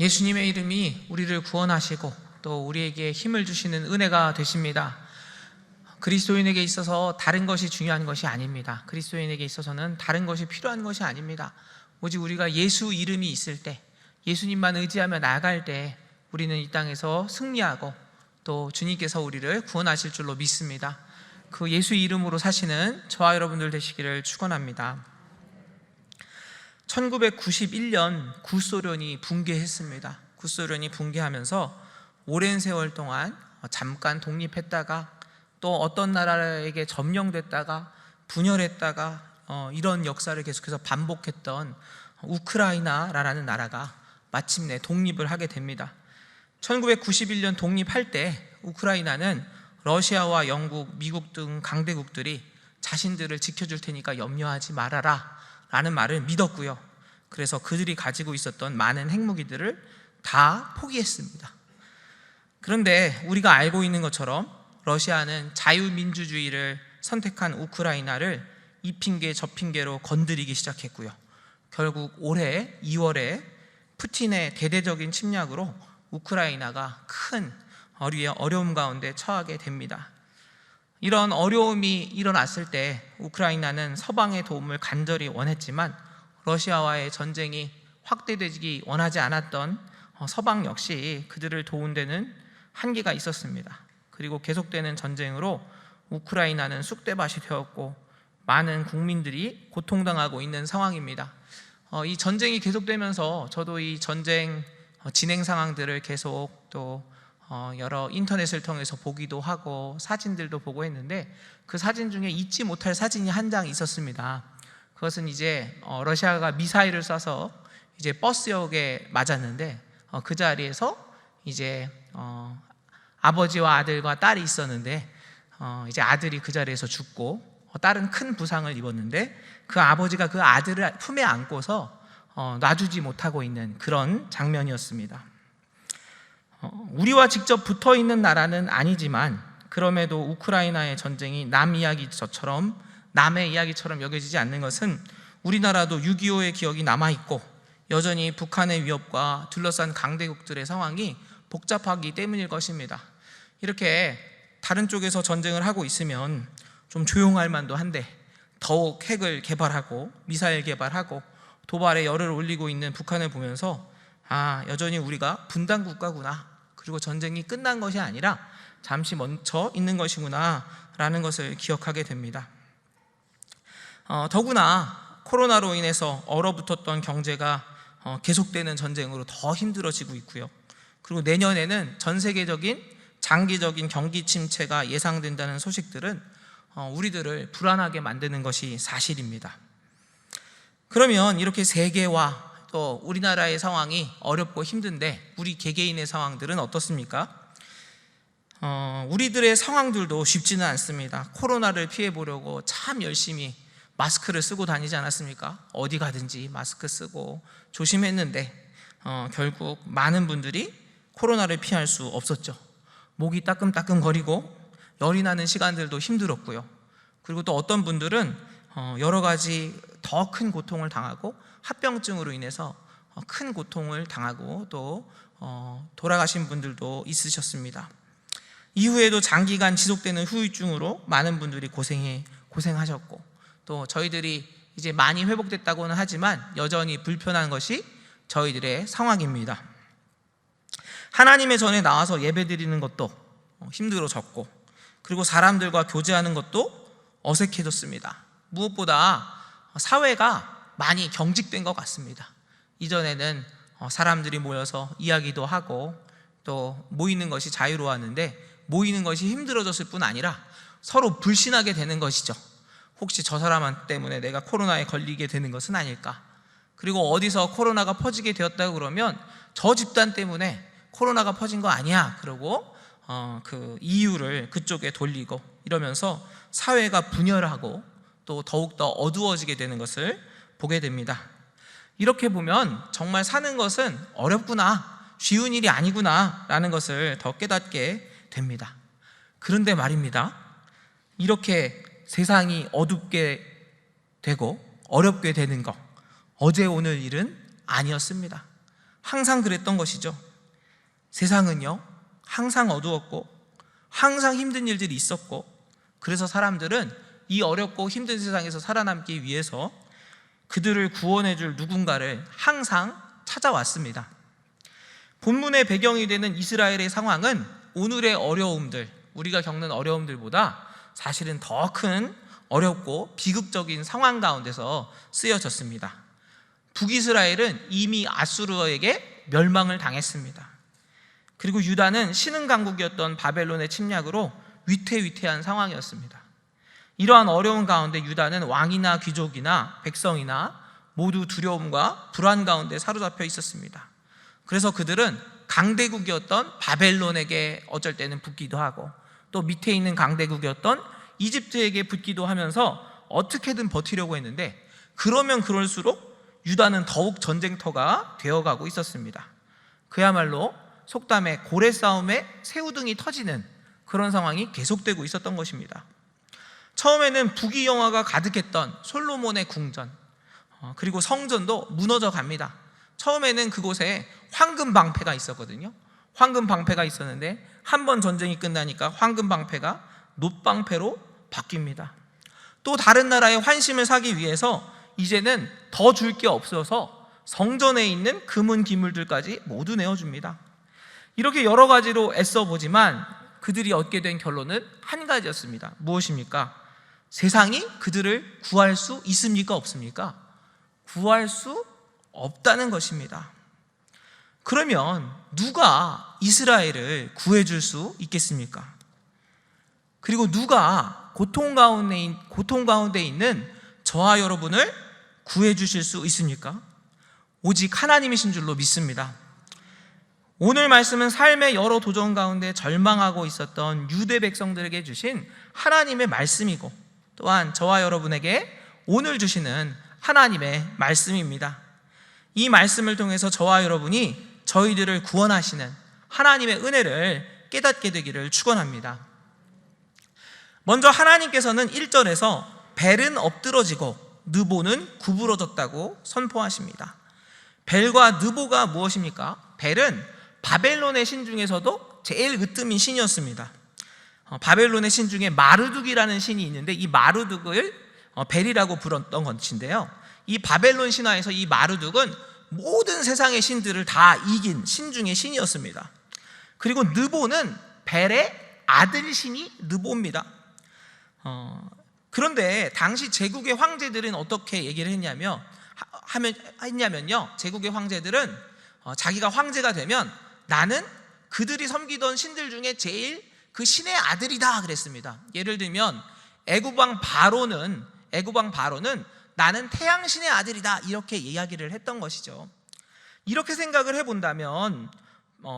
예수님의 이름이 우리를 구원하시고 또 우리에게 힘을 주시는 은혜가 되십니다. 그리스도인에게 있어서 다른 것이 중요한 것이 아닙니다. 그리스도인에게 있어서는 다른 것이 필요한 것이 아닙니다. 오직 우리가 예수 이름이 있을 때, 예수님만 의지하며 나아갈 때 우리는 이 땅에서 승리하고 또 주님께서 우리를 구원하실 줄로 믿습니다. 그 예수 이름으로 사시는 저와 여러분들 되시기를 축원합니다. 1991년 구소련이 붕괴했습니다. 구소련이 붕괴하면서 오랜 세월 동안 잠깐 독립했다가 또 어떤 나라에게 점령됐다가 분열했다가 이런 역사를 계속해서 반복했던 우크라이나라는 나라가 마침내 독립을 하게 됩니다. 1991년 독립할 때 우크라이나는 러시아와 영국, 미국 등 강대국들이 자신들을 지켜줄 테니까 염려하지 말아라 라는 말을 믿었고요. 그래서 그들이 가지고 있었던 많은 핵무기들을 다 포기했습니다. 그런데 우리가 알고 있는 것처럼 러시아는 자유민주주의를 선택한 우크라이나를 이 핑계 저 핑계로 건드리기 시작했고요. 결국 올해 2월에 푸틴의 대대적인 침략으로 우크라이나가 큰 어려움 가운데 처하게 됩니다. 이런 어려움이 일어났을 때 우크라이나는 서방의 도움을 간절히 원했지만 러시아와의 전쟁이 확대되기 원하지 않았던 서방 역시 그들을 도운 데는 한계가 있었습니다. 그리고 계속되는 전쟁으로 우크라이나는 쑥대밭이 되었고 많은 국민들이 고통당하고 있는 상황입니다. 이 전쟁이 계속되면서 저도 이 전쟁 진행 상황들을 계속 또 여러 인터넷을 통해서 보기도 하고 사진들도 보고 했는데 그 사진 중에 잊지 못할 사진이 한 장 있었습니다. 그것은 이제 러시아가 미사일을 쏴서 이제 버스역에 맞았는데 그 자리에서 이제 아버지와 아들과 딸이 있었는데 이제 아들이 그 자리에서 죽고 딸은 큰 부상을 입었는데 그 아버지가 그 아들을 품에 안고서 놔주지 못하고 있는 그런 장면이었습니다. 우리와 직접 붙어 있는 나라는 아니지만 그럼에도 우크라이나의 전쟁이 남의 이야기처럼 여겨지지 않는 것은 우리나라도 6.25의 기억이 남아있고 여전히 북한의 위협과 둘러싼 강대국들의 상황이 복잡하기 때문일 것입니다. 이렇게 다른 쪽에서 전쟁을 하고 있으면 좀 조용할 만도 한데 더욱 핵을 개발하고 미사일 개발하고 도발에 열을 올리고 있는 북한을 보면서 여전히 우리가 분단 국가구나, 그리고 전쟁이 끝난 것이 아니라 잠시 멈춰 있는 것이구나 라는 것을 기억하게 됩니다. 더구나 코로나로 인해서 얼어붙었던 경제가 계속되는 전쟁으로 더 힘들어지고 있고요. 그리고 내년에는 전 세계적인 장기적인 경기 침체가 예상된다는 소식들은 우리들을 불안하게 만드는 것이 사실입니다. 그러면 이렇게 세계와 또 우리나라의 상황이 어렵고 힘든데 우리 개개인의 상황들은 어떻습니까? 우리들의 상황들도 쉽지는 않습니다. 코로나를 피해보려고 참 열심히 마스크를 쓰고 다니지 않았습니까? 어디 가든지 마스크 쓰고 조심했는데 결국 많은 분들이 코로나를 피할 수 없었죠. 목이 따끔따끔거리고 열이 나는 시간들도 힘들었고요. 그리고 또 어떤 분들은 여러 가지 더 큰 고통을 당하고 합병증으로 인해서 큰 고통을 당하고 또 돌아가신 분들도 있으셨습니다. 이후에도 장기간 지속되는 후유증으로 많은 분들이 고생하셨고 또 저희들이 이제 많이 회복됐다고는 하지만 여전히 불편한 것이 저희들의 상황입니다. 하나님의 전에 나와서 예배드리는 것도 힘들어졌고 그리고 사람들과 교제하는 것도 어색해졌습니다. 무엇보다 사회가 많이 경직된 것 같습니다. 이전에는 사람들이 모여서 이야기도 하고 또 모이는 것이 자유로웠는데 모이는 것이 힘들어졌을 뿐 아니라 서로 불신하게 되는 것이죠. 혹시 저 사람 때문에 내가 코로나에 걸리게 되는 것은 아닐까? 그리고 어디서 코로나가 퍼지게 되었다고 그러면 저 집단 때문에 코로나가 퍼진 거 아니야 그러고 그 이유를 그쪽에 돌리고 이러면서 사회가 분열하고 또 더욱더 어두워지게 되는 것을 보게 됩니다. 이렇게 보면 정말 사는 것은 어렵구나, 쉬운 일이 아니구나 라는 것을 더 깨닫게 됩니다. 그런데 말입니다, 이렇게 세상이 어둡게 되고 어렵게 되는 것, 어제 오늘 일은 아니었습니다. 항상 그랬던 것이죠. 세상은요, 항상 어두웠고 항상 힘든 일들이 있었고, 그래서 사람들은 이 어렵고 힘든 세상에서 살아남기 위해서 그들을 구원해 줄 누군가를 항상 찾아왔습니다. 본문의 배경이 되는 이스라엘의 상황은 오늘의 어려움들, 우리가 겪는 어려움들보다 사실은 더 큰 어렵고 비극적인 상황 가운데서 쓰여졌습니다. 북이스라엘은 이미 아수르에게 멸망을 당했습니다. 그리고 유다는 신흥강국이었던 바벨론의 침략으로 위태위태한 상황이었습니다. 이러한 어려운 가운데 유다는 왕이나 귀족이나 백성이나 모두 두려움과 불안 가운데 사로잡혀 있었습니다. 그래서 그들은 강대국이었던 바벨론에게 어쩔 때는 붙기도 하고, 또 밑에 있는 강대국이었던 이집트에게 붙기도 하면서 어떻게든 버티려고 했는데, 그러면 그럴수록 유다는 더욱 전쟁터가 되어가고 있었습니다. 그야말로 속담에 고래 싸움에 새우등이 터지는 그런 상황이 계속되고 있었던 것입니다. 처음에는 부귀영화가 가득했던 솔로몬의 궁전, 그리고 성전도 무너져 갑니다. 처음에는 그곳에 황금 방패가 있었거든요. 황금 방패가 있었는데 한 번 전쟁이 끝나니까 황금 방패가 놋방패로 바뀝니다. 또 다른 나라의 환심을 사기 위해서 이제는 더 줄 게 없어서 성전에 있는 금은 기물들까지 모두 내어줍니다. 이렇게 여러 가지로 애써 보지만 그들이 얻게 된 결론은 한 가지였습니다. 무엇입니까? 세상이 그들을 구할 수 있습니까? 없습니까? 구할 수 없다는 것입니다. 그러면 누가 이스라엘을 구해줄 수 있겠습니까? 그리고 누가 고통 가운데 있는 저와 여러분을 구해주실 수 있습니까? 오직 하나님이신 줄로 믿습니다. 오늘 말씀은 삶의 여러 도전 가운데 절망하고 있었던 유대 백성들에게 주신 하나님의 말씀이고, 또한 저와 여러분에게 오늘 주시는 하나님의 말씀입니다. 이 말씀을 통해서 저와 여러분이 저희들을 구원하시는 하나님의 은혜를 깨닫게 되기를 축원합니다. 먼저 하나님께서는 1절에서 벨은 엎드러지고 느보는 구부러졌다고 선포하십니다. 벨과 느보가 무엇입니까? 벨은 바벨론의 신 중에서도 제일 으뜸인 신이었습니다. 바벨론의 신 중에 마르둑이라는 신이 있는데, 이 마르둑을 벨이라고 불렀던 것인데요, 이 바벨론 신화에서 이 마르둑은 모든 세상의 신들을 다 이긴 신 중의 신이었습니다. 그리고 느보는 벨의 아들 신이 느보입니다. 그런데 당시 제국의 황제들은 어떻게 얘기를 했냐면요, 제국의 황제들은 자기가 황제가 되면 나는 그들이 섬기던 신들 중에 제일 그 신의 아들이다 그랬습니다. 예를 들면 애굽왕 바로는 나는 태양신의 아들이다 이렇게 이야기를 했던 것이죠. 이렇게 생각을 해본다면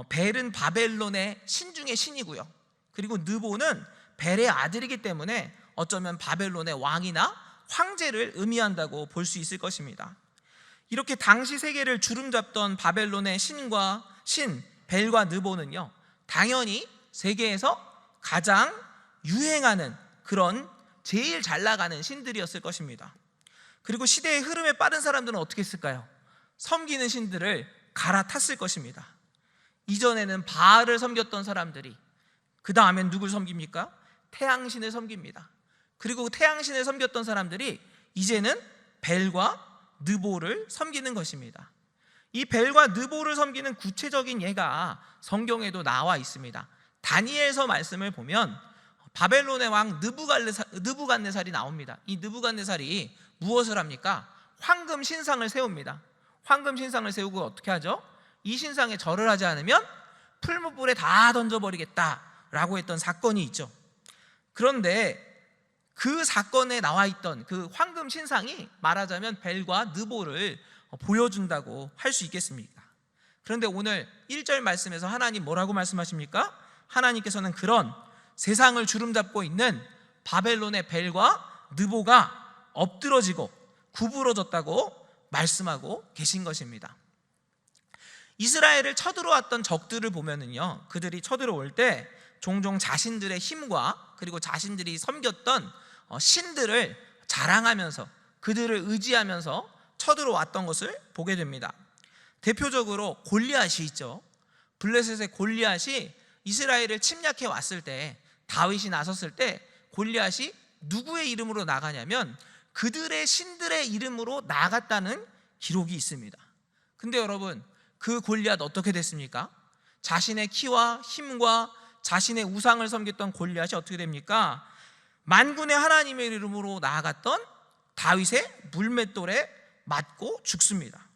벨은 바벨론의 신 중의 신이고요, 그리고 느보는 벨의 아들이기 때문에 어쩌면 바벨론의 왕이나 황제를 의미한다고 볼 수 있을 것입니다. 이렇게 당시 세계를 주름잡던 바벨론의 신 벨과 느보는요, 당연히 세계에서 가장 유행하는 그런 제일 잘 나가는 신들이었을 것입니다. 그리고 시대의 흐름에 빠른 사람들은 어떻게 했을까요? 섬기는 신들을 갈아탔을 것입니다. 이전에는 바알을 섬겼던 사람들이 그 다음엔 누굴 섬깁니까? 태양신을 섬깁니다. 그리고 태양신을 섬겼던 사람들이 이제는 벨과 느보를 섬기는 것입니다. 이 벨과 느보를 섬기는 구체적인 예가 성경에도 나와 있습니다. 다니엘서 말씀을 보면 바벨론의 왕 느부갓네살이 나옵니다. 이 느부갓네살이 무엇을 합니까? 황금 신상을 세웁니다. 황금 신상을 세우고 어떻게 하죠? 이 신상에 절을 하지 않으면 풀무불에 다 던져버리겠다라고 했던 사건이 있죠. 그런데 그 사건에 나와 있던 그 황금 신상이 말하자면 벨과 느보를 보여준다고 할 수 있겠습니까? 그런데 오늘 1절 말씀에서 하나님 뭐라고 말씀하십니까? 하나님께서는 그런 세상을 주름잡고 있는 바벨론의 벨과 느보가 엎드러지고 구부러졌다고 말씀하고 계신 것입니다. 이스라엘을 쳐들어왔던 적들을 보면은요, 그들이 쳐들어올 때 종종 자신들의 힘과 그리고 자신들이 섬겼던 신들을 자랑하면서 그들을 의지하면서 쳐들어왔던 것을 보게 됩니다. 대표적으로 골리앗이 있죠. 블레셋의 골리앗이 이스라엘을 침략해 왔을 때, 다윗이 나섰을 때 골리앗이 누구의 이름으로 나가냐면 그들의 신들의 이름으로 나갔다는 기록이 있습니다. 근데 여러분, 그 골리앗 어떻게 됐습니까? 자신의 키와 힘과 자신의 우상을 섬겼던 골리앗이 어떻게 됩니까? 만군의 하나님의 이름으로 나아갔던 다윗의 물맷돌에 맞고 죽습니다.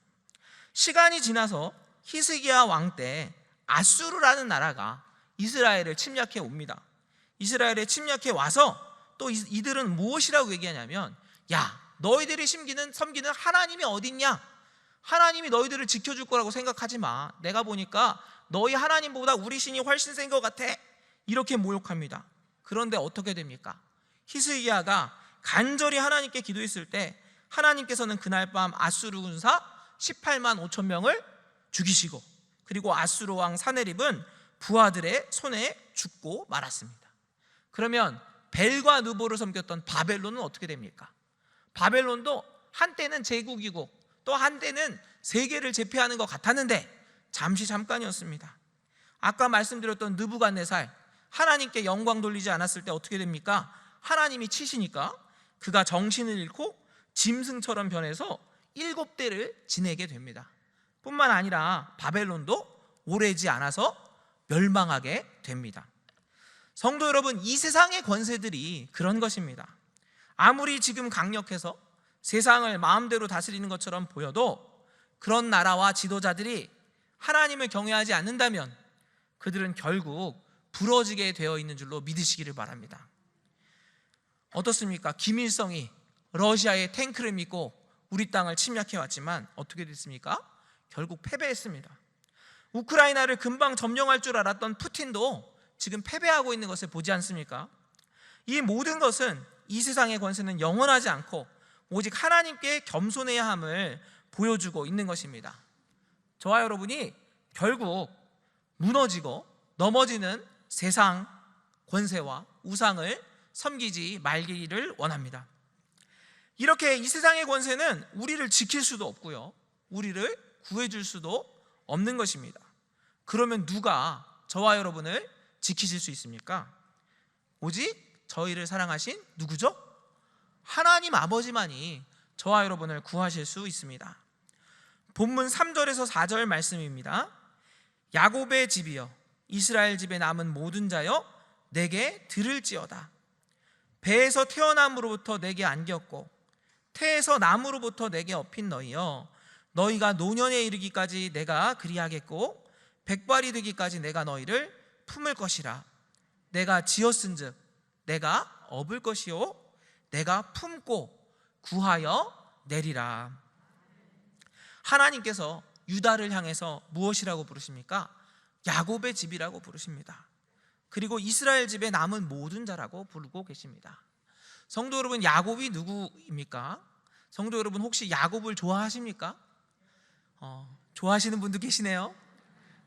시간이 지나서 히스기야 왕 때 아수르라는 나라가 이스라엘을 침략해 옵니다. 이스라엘에 침략해 와서 또 이들은 무엇이라고 얘기하냐면, 야, 너희들이 섬기는 하나님이 어딨냐? 하나님이 너희들을 지켜줄 거라고 생각하지 마. 내가 보니까 너희 하나님보다 우리 신이 훨씬 센 것 같아. 이렇게 모욕합니다. 그런데 어떻게 됩니까? 히스기야가 간절히 하나님께 기도했을 때 하나님께서는 그날 밤 아수르 군사 18만 5천 명을 죽이시고, 그리고 아수르 왕 사네립은 부하들의 손에 죽고 말았습니다. 그러면 벨과 느보를 섬겼던 바벨론은 어떻게 됩니까? 바벨론도 한때는 제국이고 또 한때는 세계를 제패하는 것 같았는데 잠깐이었습니다. 아까 말씀드렸던 느부갓네살, 하나님께 영광 돌리지 않았을 때 어떻게 됩니까? 하나님이 치시니까 그가 정신을 잃고 짐승처럼 변해서 7대를 지내게 됩니다. 뿐만 아니라 바벨론도 오래지 않아서 멸망하게 됩니다. 성도 여러분, 이 세상의 권세들이 그런 것입니다. 아무리 지금 강력해서 세상을 마음대로 다스리는 것처럼 보여도 그런 나라와 지도자들이 하나님을 경외하지 않는다면 그들은 결국 부러지게 되어 있는 줄로 믿으시기를 바랍니다. 어떻습니까? 김일성이 러시아의 탱크를 믿고 우리 땅을 침략해 왔지만 어떻게 됐습니까? 결국 패배했습니다. 우크라이나를 금방 점령할 줄 알았던 푸틴도 지금 패배하고 있는 것을 보지 않습니까? 이 모든 것은 이 세상의 권세는 영원하지 않고 오직 하나님께 겸손해야 함을 보여주고 있는 것입니다. 저와 여러분이 결국 무너지고 넘어지는 세상 권세와 우상을 섬기지 말기를 원합니다. 이렇게 이 세상의 권세는 우리를 지킬 수도 없고요, 우리를 구해줄 수도 없는 것입니다. 그러면 누가 저와 여러분을 지키실 수 있습니까? 오직 저희를 사랑하신 누구죠? 하나님 아버지만이 저와 여러분을 구하실 수 있습니다. 본문 3절에서 4절 말씀입니다. 야곱의 집이여, 이스라엘 집에 남은 모든 자여, 내게 들을지어다. 배에서 태어남으로부터 내게 안겼고 태에서 남으로부터 내게 업힌 너희여, 너희가 노년에 이르기까지 내가 그리하겠고 백발이 되기까지 내가 너희를 품을 것이라. 내가 지었은즉 내가 업을 것이요 내가 품고 구하여 내리라. 하나님께서 유다를 향해서 무엇이라고 부르십니까? 야곱의 집이라고 부르십니다. 그리고 이스라엘 집에 남은 모든 자라고 부르고 계십니다. 성도 여러분, 야곱이 누구입니까? 성도 여러분, 혹시 야곱을 좋아하십니까? 좋아하시는 분도 계시네요.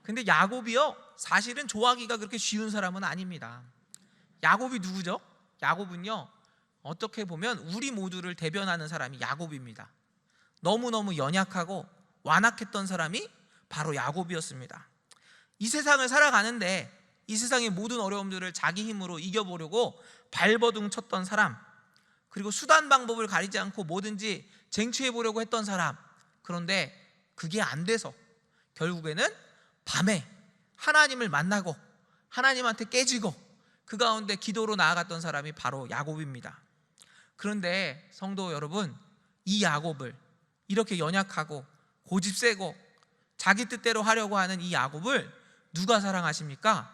근데 야곱이요, 사실은 좋아하기가 그렇게 쉬운 사람은 아닙니다. 야곱이 누구죠? 야곱은요, 어떻게 보면 우리 모두를 대변하는 사람이 야곱입니다. 너무너무 연약하고 완악했던 사람이 바로 야곱이었습니다. 이 세상을 살아가는데 이 세상의 모든 어려움들을 자기 힘으로 이겨보려고 발버둥 쳤던 사람, 그리고 수단 방법을 가리지 않고 뭐든지 쟁취해보려고 했던 사람, 그런데 그게 안 돼서 결국에는 밤에 하나님을 만나고 하나님한테 깨지고 그 가운데 기도로 나아갔던 사람이 바로 야곱입니다. 그런데 성도 여러분, 이 야곱을, 이렇게 연약하고 고집세고 자기 뜻대로 하려고 하는 이 야곱을 누가 사랑하십니까?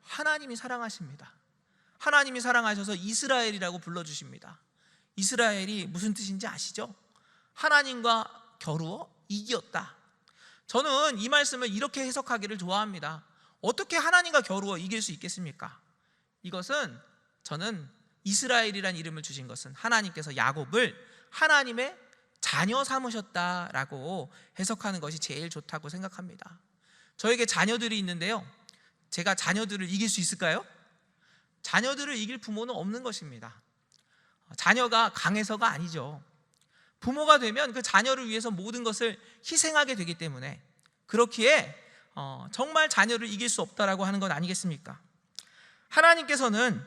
하나님이 사랑하십니다. 하나님이 사랑하셔서 이스라엘이라고 불러주십니다. 이스라엘이 무슨 뜻인지 아시죠? 하나님과 겨루어 이겼다. 저는 이 말씀을 이렇게 해석하기를 좋아합니다. 어떻게 하나님과 겨루어 이길 수 있겠습니까? 이것은, 저는 이스라엘이란 이름을 주신 것은 하나님께서 야곱을 하나님의 자녀 삼으셨다라고 해석하는 것이 제일 좋다고 생각합니다. 저에게 자녀들이 있는데요, 제가 자녀들을 이길 수 있을까요? 자녀들을 이길 부모는 없는 것입니다. 자녀가 강해서가 아니죠. 부모가 되면 그 자녀를 위해서 모든 것을 희생하게 되기 때문에 그렇기에 정말 자녀를 이길 수 없다라고 하는 건 아니겠습니까? 하나님께서는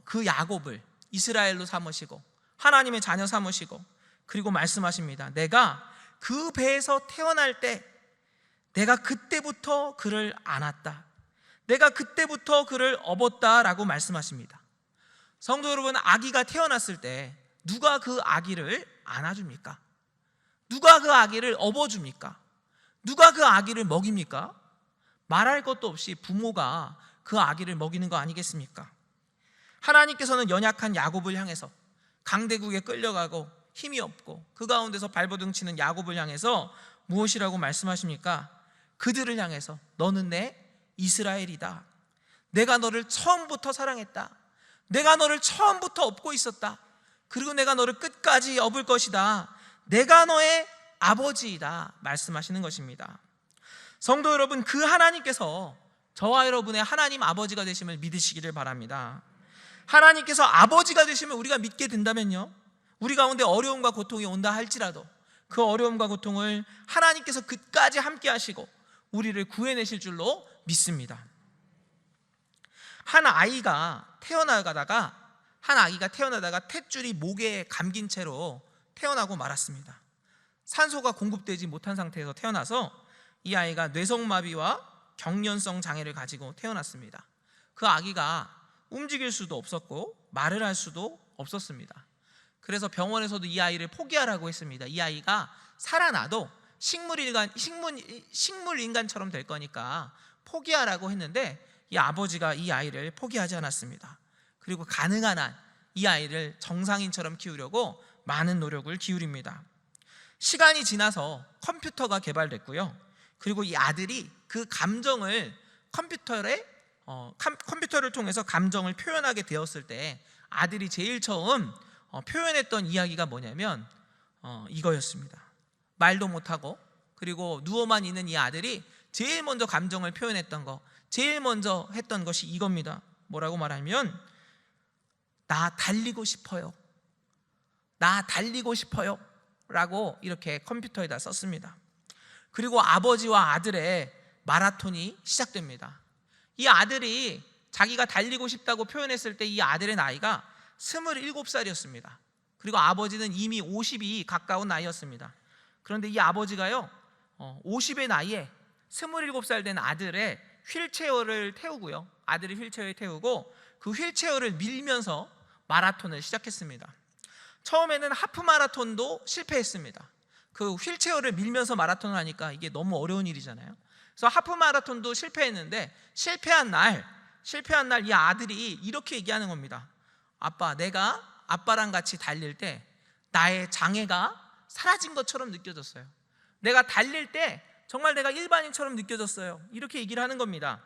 그 야곱을 이스라엘로 삼으시고 하나님의 자녀 삼으시고 그리고 말씀하십니다. 내가 그 배에서 태어날 때 내가 그때부터 그를 안았다. 내가 그때부터 그를 업었다라고 말씀하십니다. 성도 여러분, 아기가 태어났을 때 누가 그 아기를 안아줍니까? 누가 그 아기를 업어줍니까? 누가 그 아기를 먹입니까? 말할 것도 없이 부모가 그 아기를 먹이는 거 아니겠습니까? 하나님께서는 연약한 야곱을 향해서 강대국에 끌려가고 힘이 없고 그 가운데서 발버둥 치는 야곱을 향해서 무엇이라고 말씀하십니까? 그들을 향해서 너는 내 이스라엘이다. 내가 너를 처음부터 사랑했다. 내가 너를 처음부터 업고 있었다. 그리고 내가 너를 끝까지 업을 것이다. 내가 너의 아버지이다 말씀하시는 것입니다. 성도 여러분, 그 하나님께서 저와 여러분의 하나님 아버지가 되심을 믿으시기를 바랍니다. 하나님께서 아버지가 되시면 우리가 믿게 된다면요, 우리 가운데 어려움과 고통이 온다 할지라도 그 어려움과 고통을 하나님께서 끝까지 함께 하시고 우리를 구해내실 줄로 믿습니다. 한 아기가 태어나다가 탯줄이 목에 감긴 채로 태어나고 말았습니다. 산소가 공급되지 못한 상태에서 태어나서 이 아이가 뇌성마비와 경련성 장애를 가지고 태어났습니다. 그 아기가 움직일 수도 없었고 말을 할 수도 없었습니다. 그래서 병원에서도 이 아이를 포기하라고 했습니다. 이 아이가 살아나도 식물인간처럼 될 거니까 포기하라고 했는데 이 아버지가 이 아이를 포기하지 않았습니다. 그리고 가능한 한 이 아이를 정상인처럼 키우려고 많은 노력을 기울입니다. 시간이 지나서 컴퓨터가 개발됐고요. 그리고 이 아들이 그 감정을 컴퓨터를 통해서 감정을 표현하게 되었을 때 아들이 제일 처음 표현했던 이야기가 뭐냐면 이거였습니다. 말도 못하고 그리고 누워만 있는 이 아들이 제일 먼저 감정을 표현했던 거, 제일 먼저 했던 것이 이겁니다. 뭐라고 말하면 나 달리고 싶어요. 나 달리고 싶어요 라고 이렇게 컴퓨터에다 썼습니다. 그리고 아버지와 아들의 마라톤이 시작됩니다. 이 아들이 자기가 달리고 싶다고 표현했을 때 이 아들의 나이가 27살이었습니다. 그리고 아버지는 이미 50이 가까운 나이였습니다. 그런데 이 아버지가요 50의 나이에 27살 된 아들의 휠체어를 태우고요, 아들이 휠체어에 태우고 그 휠체어를 밀면서 마라톤을 시작했습니다. 처음에는 하프 마라톤도 실패했습니다. 그 휠체어를 밀면서 마라톤을 하니까 이게 너무 어려운 일이잖아요. 그래서 하프 마라톤도 실패했는데 실패한 날 이 아들이 이렇게 얘기하는 겁니다. 아빠, 내가 아빠랑 같이 달릴 때 나의 장애가 사라진 것처럼 느껴졌어요. 내가 달릴 때 정말 내가 일반인처럼 느껴졌어요. 이렇게 얘기를 하는 겁니다.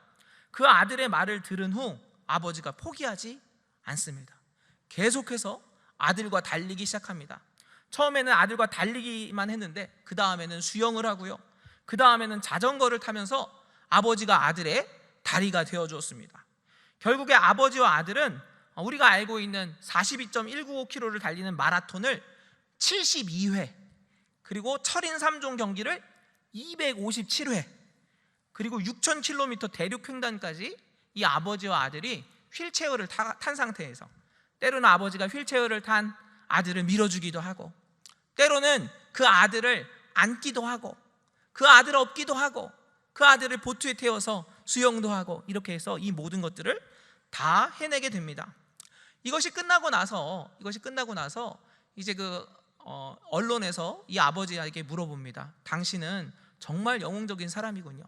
그 아들의 말을 들은 후 아버지가 포기하지 않습니다. 계속해서 아들과 달리기 시작합니다. 처음에는 아들과 달리기만 했는데 그 다음에는 수영을 하고요, 그 다음에는 자전거를 타면서 아버지가 아들의 다리가 되어주었습니다. 결국에 아버지와 아들은 우리가 알고 있는 42.195km를 달리는 마라톤을 72회, 그리고 철인 3종 경기를 257회, 그리고 6,000km 대륙 횡단까지 이 아버지와 아들이 휠체어를 탄 상태에서, 때로는 아버지가 휠체어를 탄 아들을 밀어주기도 하고, 때로는 그 아들을 안기도 하고, 그 아들을 업기도 하고, 그 아들을 보트에 태워서 수영도 하고, 이렇게 해서 이 모든 것들을 다 해내게 됩니다. 이것이 끝나고 나서 이제 언론에서 이 아버지에게 물어봅니다. 당신은 정말 영웅적인 사람이군요.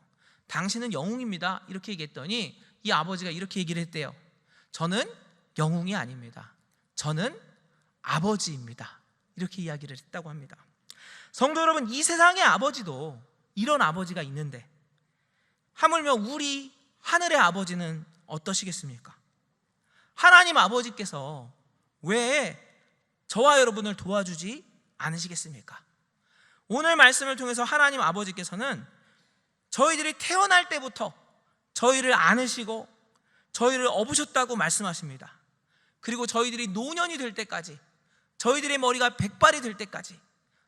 당신은 영웅입니다. 이렇게 얘기했더니 이 아버지가 이렇게 얘기를 했대요. 저는 영웅이 아닙니다. 저는 아버지입니다. 이렇게 이야기를 했다고 합니다. 성도 여러분, 이 세상의 아버지도 이런 아버지가 있는데 하물며 우리 하늘의 아버지는 어떠시겠습니까? 하나님 아버지께서 왜 저와 여러분을 도와주지 않으시겠습니까? 오늘 말씀을 통해서 하나님 아버지께서는 저희들이 태어날 때부터 저희를 안으시고 저희를 업으셨다고 말씀하십니다. 그리고 저희들이 노년이 될 때까지, 저희들의 머리가 백발이 될 때까지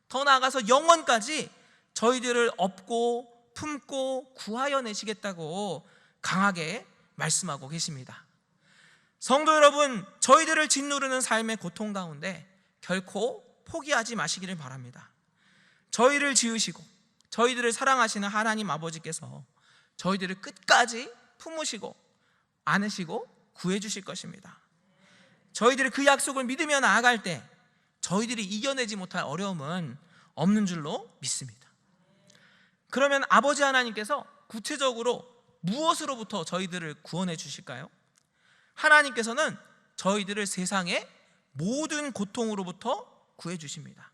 더 나아가서 영원까지 저희들을 업고 품고 구하여 내시겠다고 강하게 말씀하고 계십니다. 성도 여러분, 저희들을 짓누르는 삶의 고통 가운데 결코 포기하지 마시기를 바랍니다. 저희를 지으시고 저희들을 사랑하시는 하나님 아버지께서 저희들을 끝까지 품으시고 안으시고 구해주실 것입니다. 저희들이 그 약속을 믿으며 나아갈 때 저희들이 이겨내지 못할 어려움은 없는 줄로 믿습니다. 그러면 아버지 하나님께서 구체적으로 무엇으로부터 저희들을 구원해 주실까요? 하나님께서는 저희들을 세상의 모든 고통으로부터 구해 주십니다.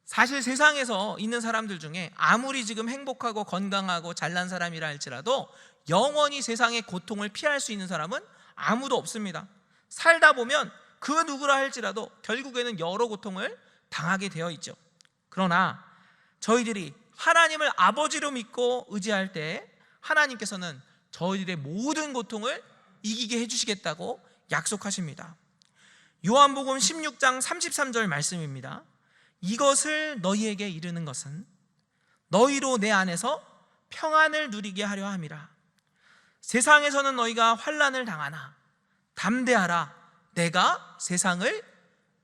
사실 세상에서 있는 사람들 중에 아무리 지금 행복하고 건강하고 잘난 사람이라 할지라도 영원히 세상의 고통을 피할 수 있는 사람은 아무도 없습니다. 살다 보면 그 누구라 할지라도 결국에는 여러 고통을 당하게 되어 있죠. 그러나 저희들이 하나님을 아버지로 믿고 의지할 때 하나님께서는 저희들의 모든 고통을 이기게 해주시겠다고 약속하십니다. 요한복음 16장 33절 말씀입니다. 이것을 너희에게 이르는 것은 너희로 내 안에서 평안을 누리게 하려 함이라. 세상에서는 너희가 환난을 당하나 담대하라, 내가 세상을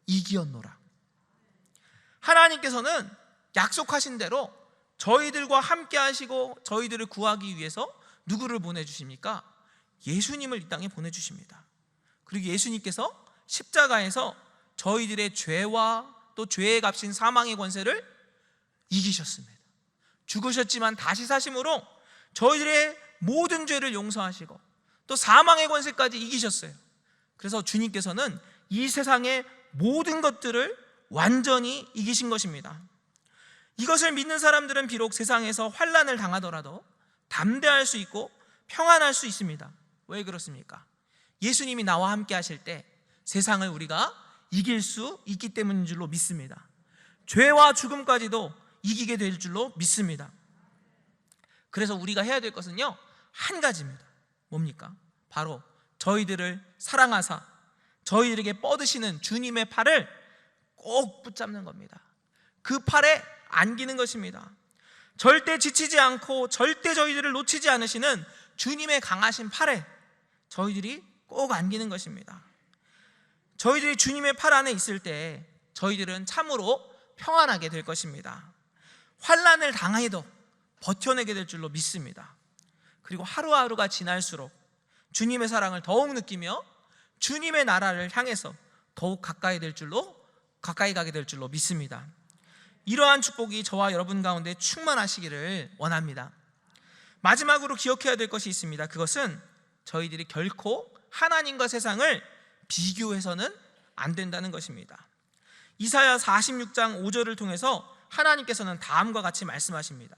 이기었노라. 하나님께서는 약속하신 대로 저희들과 함께 하시고 저희들을 구하기 위해서 누구를 보내주십니까? 예수님을 이 땅에 보내주십니다. 그리고 예수님께서 십자가에서 저희들의 죄와 또 죄의 값인 사망의 권세를 이기셨습니다. 죽으셨지만 다시 사심으로 저희들의 모든 죄를 용서하시고 또 사망의 권세까지 이기셨어요. 그래서 주님께서는 이 세상의 모든 것들을 완전히 이기신 것입니다. 이것을 믿는 사람들은 비록 세상에서 환난을 당하더라도 담대할 수 있고 평안할 수 있습니다. 왜 그렇습니까? 예수님이 나와 함께 하실 때 세상을 우리가 이길 수 있기 때문인 줄로 믿습니다. 죄와 죽음까지도 이기게 될 줄로 믿습니다. 그래서 우리가 해야 될 것은요, 한 가지입니다. 뭡니까? 바로 저희들을 사랑하사 저희들에게 뻗으시는 주님의 팔을 꼭 붙잡는 겁니다. 그 팔에 안기는 것입니다. 절대 지치지 않고 절대 저희들을 놓치지 않으시는 주님의 강하신 팔에 저희들이 꼭 안기는 것입니다. 저희들이 주님의 팔 안에 있을 때 저희들은 참으로 평안하게 될 것입니다. 환난을 당해도 버텨내게 될 줄로 믿습니다. 그리고 하루하루가 지날수록 주님의 사랑을 더욱 느끼며 주님의 나라를 향해서 더욱 가까이 가게 될 줄로 믿습니다. 이러한 축복이 저와 여러분 가운데 충만하시기를 원합니다. 마지막으로 기억해야 될 것이 있습니다. 그것은 저희들이 결코 하나님과 세상을 비교해서는 안 된다는 것입니다. 이사야 46장 5절을 통해서 하나님께서는 다음과 같이 말씀하십니다.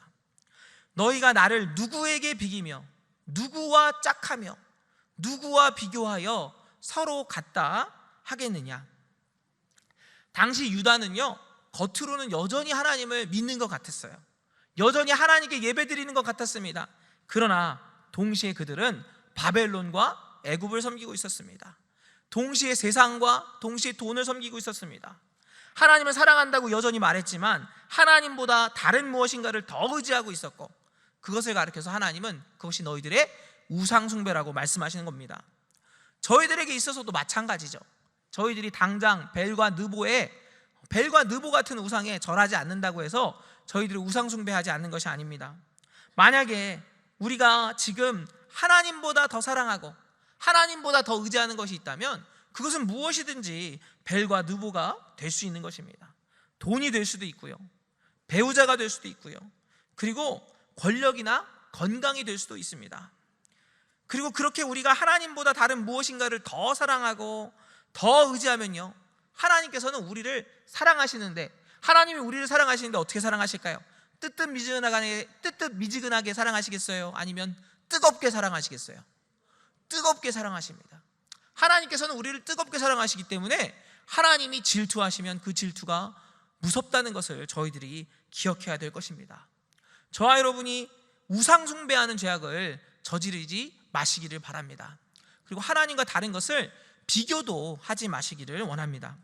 너희가 나를 누구에게 비기며 누구와 짝하며 누구와 비교하여 서로 같다 하겠느냐. 당시 유다는요, 겉으로는 여전히 하나님을 믿는 것 같았어요. 여전히 하나님께 예배드리는 것 같았습니다. 그러나 동시에 그들은 바벨론과 애굽을 섬기고 있었습니다. 동시에 세상과 동시에 돈을 섬기고 있었습니다. 하나님을 사랑한다고 여전히 말했지만 하나님보다 다른 무엇인가를 더 의지하고 있었고, 그것을 가리켜서 하나님은 그것이 너희들의 우상숭배라고 말씀하시는 겁니다. 저희들에게 있어서도 마찬가지죠. 저희들이 당장 벨과 느보 같은 우상에 절하지 않는다고 해서 저희들이 우상숭배하지 않는 것이 아닙니다. 만약에 우리가 지금 하나님보다 더 사랑하고 하나님보다 더 의지하는 것이 있다면 그것은 무엇이든지 벨과 느보가 될 수 있는 것입니다. 돈이 될 수도 있고요, 배우자가 될 수도 있고요, 그리고 권력이나 건강이 될 수도 있습니다. 그리고 그렇게 우리가 하나님보다 다른 무엇인가를 더 사랑하고 더 의지하면요, 하나님께서는 우리를 사랑하시는데, 하나님이 우리를 사랑하시는데 어떻게 사랑하실까요? 뜨뜻미지근하게 사랑하시겠어요? 아니면 뜨겁게 사랑하시겠어요? 뜨겁게 사랑하십니다. 하나님께서는 우리를 뜨겁게 사랑하시기 때문에 하나님이 질투하시면 그 질투가 무섭다는 것을 저희들이 기억해야 될 것입니다. 저와 여러분이 우상숭배하는 죄악을 저지르지 마시기를 바랍니다. 그리고 하나님과 다른 것을 비교도 하지 마시기를 원합니다.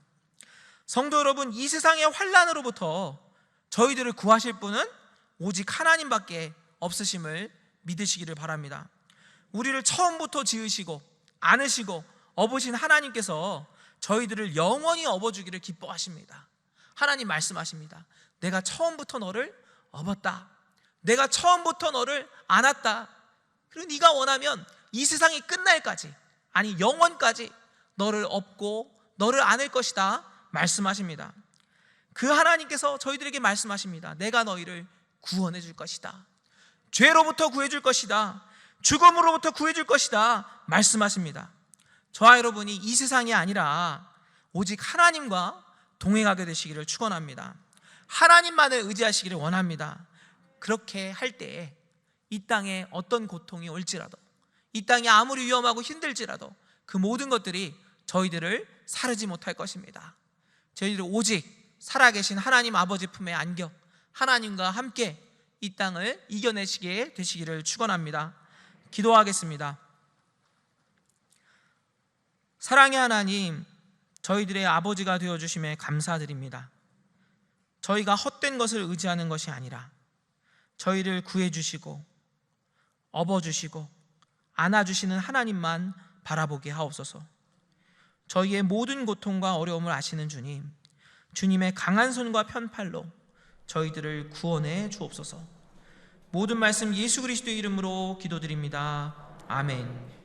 성도 여러분, 이 세상의 환난으로부터 저희들을 구하실 분은 오직 하나님밖에 없으심을 믿으시기를 바랍니다. 우리를 처음부터 지으시고 안으시고 업으신 하나님께서 저희들을 영원히 업어주기를 기뻐하십니다. 하나님 말씀하십니다. 내가 처음부터 너를 업었다. 내가 처음부터 너를 안았다. 그리고 네가 원하면 이 세상이 끝날까지, 아니 영원까지 너를 업고 너를 안을 것이다 말씀하십니다. 그 하나님께서 저희들에게 말씀하십니다. 내가 너희를 구원해 줄 것이다. 죄로부터 구해줄 것이다. 죽음으로부터 구해줄 것이다 말씀하십니다. 저와 여러분이 이 세상이 아니라 오직 하나님과 동행하게 되시기를 축원합니다. 하나님만을 의지하시기를 원합니다. 그렇게 할 때에 이 땅에 어떤 고통이 올지라도, 이 땅이 아무리 위험하고 힘들지라도 그 모든 것들이 저희들을 사르지 못할 것입니다. 저희들은 오직 살아계신 하나님 아버지 품에 안겨 하나님과 함께 이 땅을 이겨내시게 되시기를 축원합니다. 기도하겠습니다. 사랑의 하나님, 저희들의 아버지가 되어주심에 감사드립니다. 저희가 헛된 것을 의지하는 것이 아니라 저희를 구해주시고 업어주시고 안아주시는 하나님만 바라보게 하옵소서. 저희의 모든 고통과 어려움을 아시는 주님, 주님의 강한 손과 편팔로 저희들을 구원해 주옵소서. 모든 말씀 예수 그리스도의 이름으로 기도드립니다. 아멘.